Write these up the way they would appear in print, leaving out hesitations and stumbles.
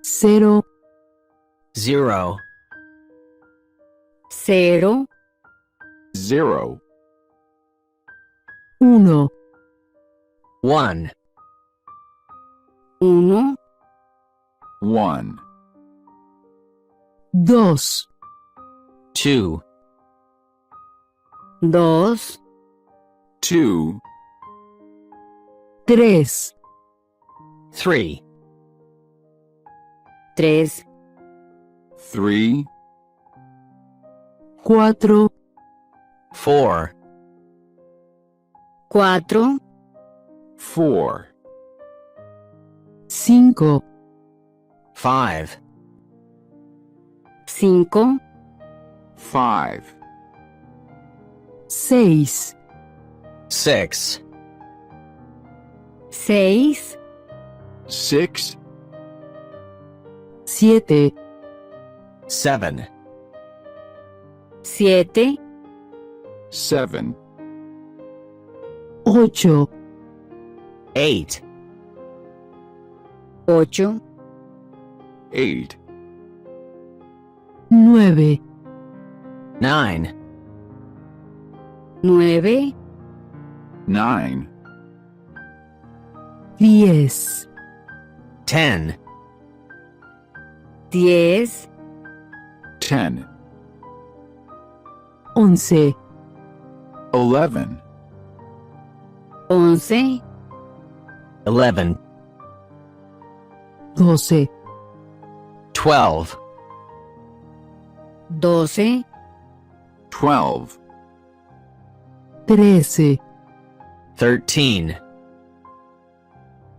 0, 0, 0, 0, 1, 1, 1, 1, 2, 2, 2, 2, 3, 3, 3, 3, 4, 4, 4, 4, 5, 5, 5, 5, 6, 6, 6, 6, 7, 7, 7, 7, 8, 8, 8, 8, 9, 9, 9, 9, 10, 10, 10, 10, 11, 11, 11, 11, 12, 12, 12, 12, 13, 13,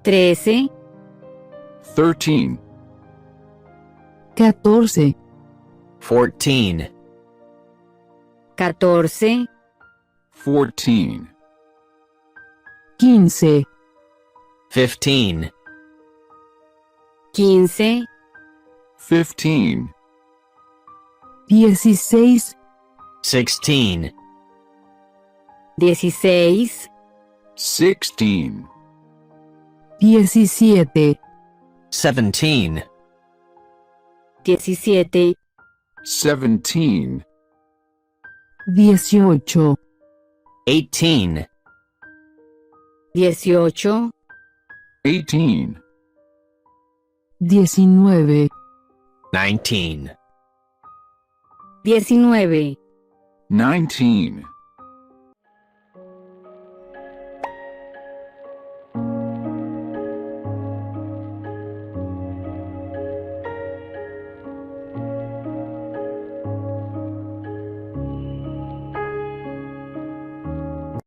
13, 13, 14, 14, 14, 14, 15, 15, 15, 15, 16, 16, 16, 16, 17, 17, 17, 17, 18, 18, 18, 18, 19, 19, 19, 19,